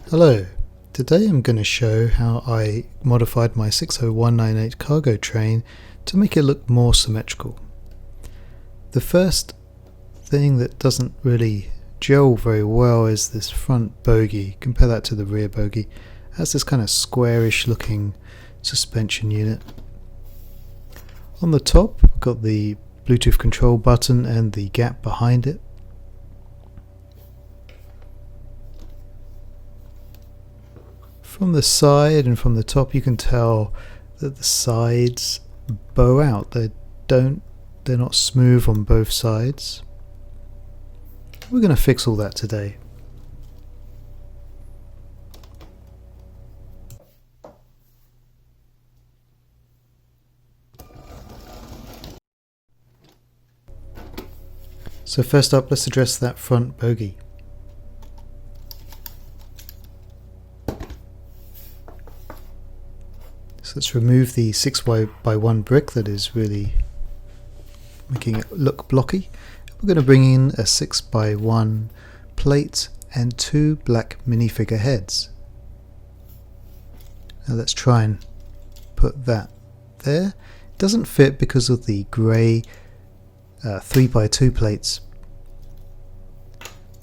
Hello, today I'm going to show how I modified my 60198 cargo train to make it look more symmetrical. The first thing that doesn't really gel very well is this front bogie. Compare that to the rear bogie. It has this kind of squarish looking suspension unit. On the top I've got the Bluetooth control button and the gap behind it. From the side and from the top you can tell that the sides bow out. They're not smooth on both sides. We're going to fix all that today. So first up, let's address that front bogie. So let's remove the 6x1 brick that is really making it look blocky. We're going to bring in a 6x1 plate and two black minifigure heads. Now let's try and put that there. It doesn't fit because of the grey 3x2 plates.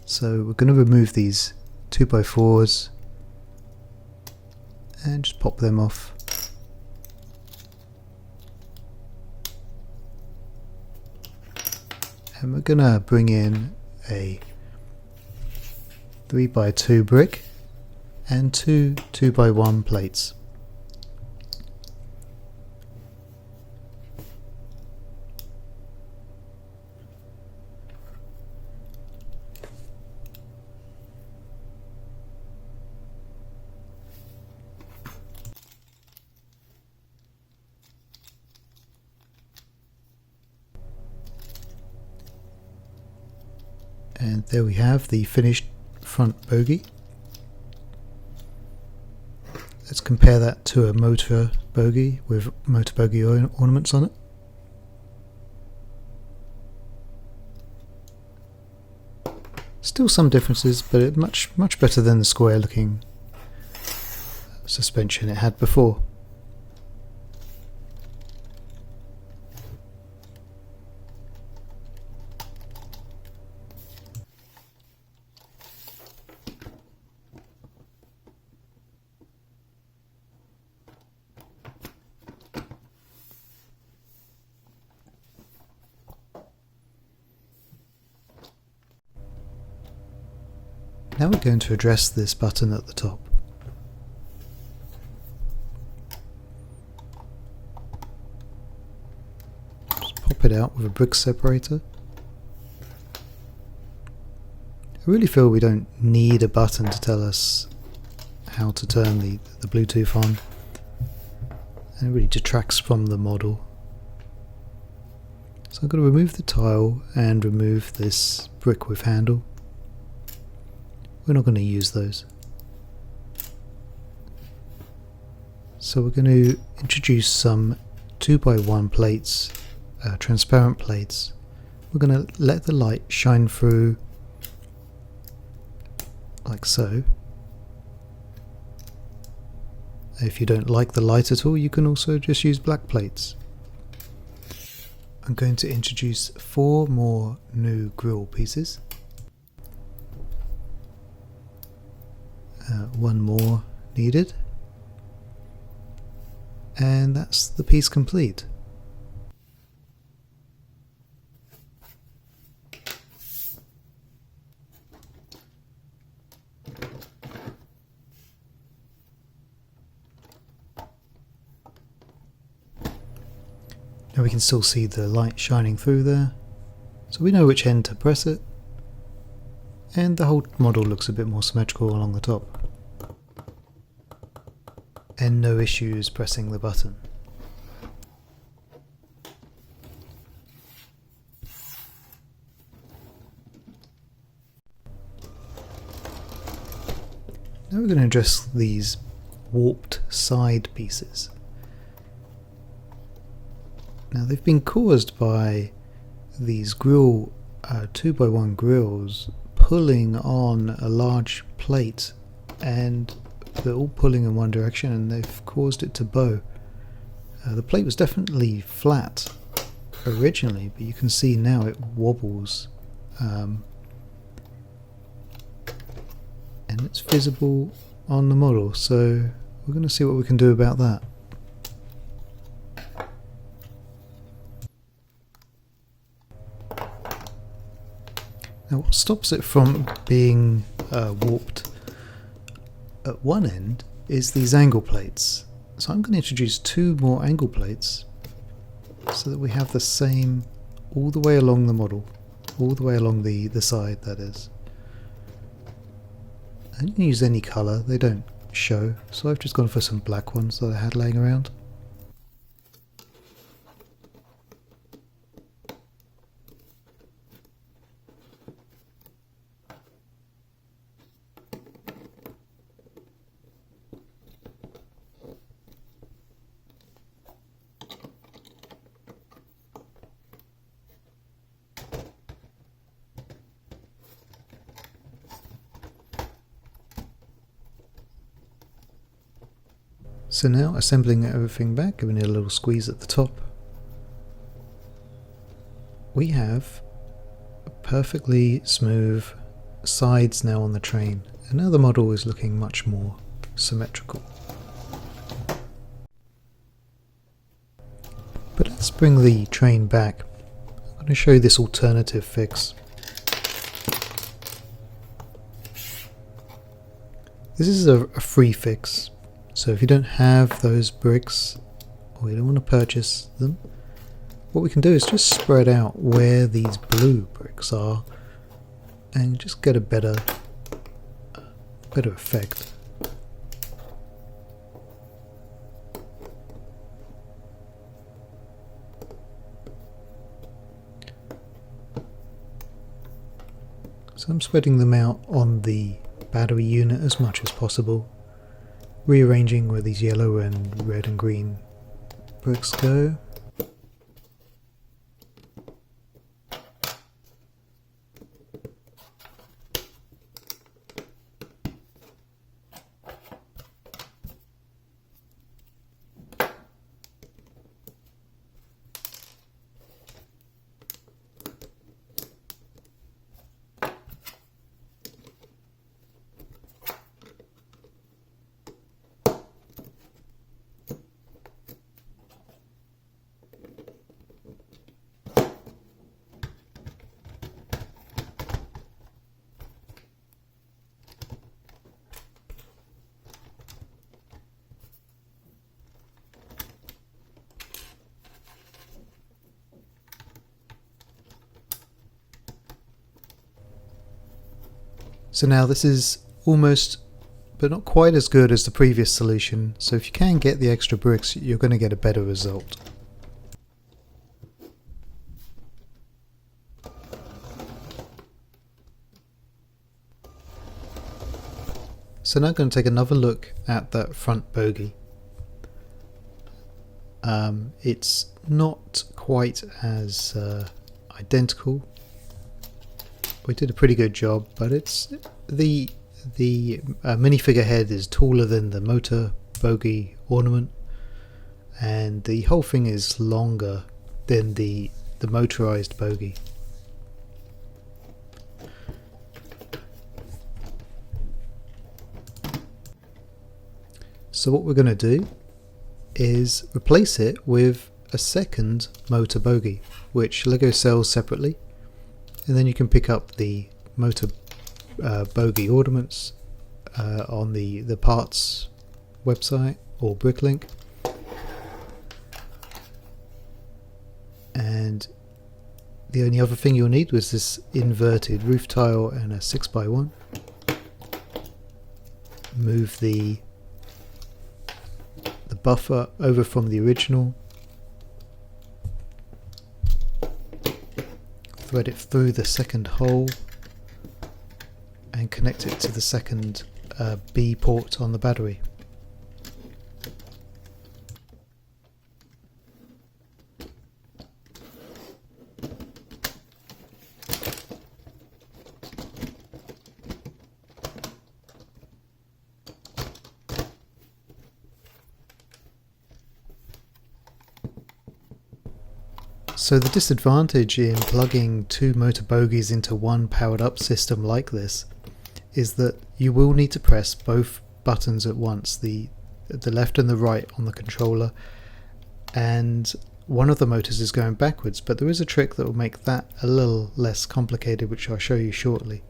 So we're going to remove these 2x4s and just pop them off. And we're going to bring in a 3x2 brick and two 2x1 plates. And there we have the finished front bogie. Let's compare that to a motor bogie with motor bogie ornaments on it. Still some differences, but much better than the square looking suspension it had before. Now we're going to address this button at the top. Just pop it out with a brick separator. I really feel we don't need a button to tell us how to turn the Bluetooth on. And it really detracts from the model. So I'm going to remove the tile and remove this brick with handle. We're not going to use those. So we're going to introduce some 2x1 plates, transparent plates. We're going to let the light shine through like so. If you don't like the light at all, you can also just use black plates. I'm going to introduce 4 more new grill pieces. 1 more needed, and that's the piece complete. Now we can still see the light shining through there, so we know which end to press it, and the whole model looks a bit more symmetrical along the top. And no issues pressing the button. Now we're going to address these warped side pieces. Now they've been caused by these grill 2x1 grills pulling on a large plate and they're all pulling in one direction and they've caused it to bow. The plate was definitely flat originally, but you can see now it wobbles, and it's visible on the model, so we're going to see what we can do about that. Now what stops it from being warped at one end is these angle plates. So I'm going to introduce 2 more angle plates so that we have the same all the way along the model, all the way along the side, that is. And you can use any colour, they don't show, so I've just gone for some black ones that I had laying around. So now, assembling everything back, giving it a little squeeze at the top, we have perfectly smooth sides now on the train, and now the model is looking much more symmetrical. But let's bring the train back. I'm going to show you this alternative fix. This is a free fix. So if you don't have those bricks, or you don't want to purchase them, what we can do is just spread out where these blue bricks are and just get a better effect. So I'm spreading them out on the battery unit as much as possible, rearranging where these yellow and red and green bricks go. So now this is almost, but not quite as good as the previous solution, so if you can get the extra bricks, you're going to get a better result. So now I'm going to take another look at that front bogie. It's not quite as identical. We did a pretty good job, but it's the minifigure head is taller than the motor bogie ornament, and the whole thing is longer than the motorized bogie. So what we're going to do is replace it with a second motor bogie, which LEGO sells separately, and then you can pick up the motor bogie ornaments on the parts website or Bricklink. And the only other thing you'll need was this inverted roof tile and a 6x1. Move the buffer over from the original, thread it through the second hole and connect it to the second B port on the battery. So the disadvantage in plugging two motor bogies into one powered up system like this is that you will need to press both buttons at once, the left and the right on the controller, and one of the motors is going backwards, but there is a trick that will make that a little less complicated, which I'll show you shortly.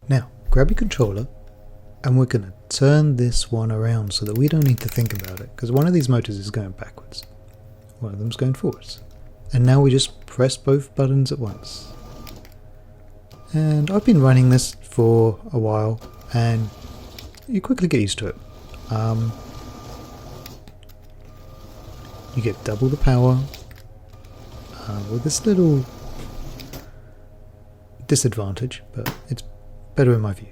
Now, grab your controller and we're going to turn this one around so that we don't need to think about it, because one of these motors is going backwards, one of them's going forwards. And now we just press both buttons at once. And I've been running this for a while and you quickly get used to it. You get double the power with this little disadvantage, but it's better in my view.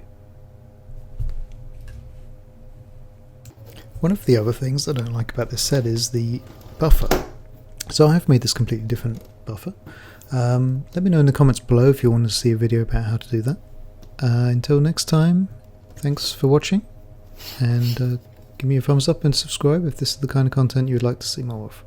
One of the other things I don't like about this set is the buffer. So I have made this completely different buffer. Let me know in the comments below if you want to see a video about how to do that. Until next time, thanks for watching, and give me a thumbs up and subscribe if this is the kind of content you would like to see more of.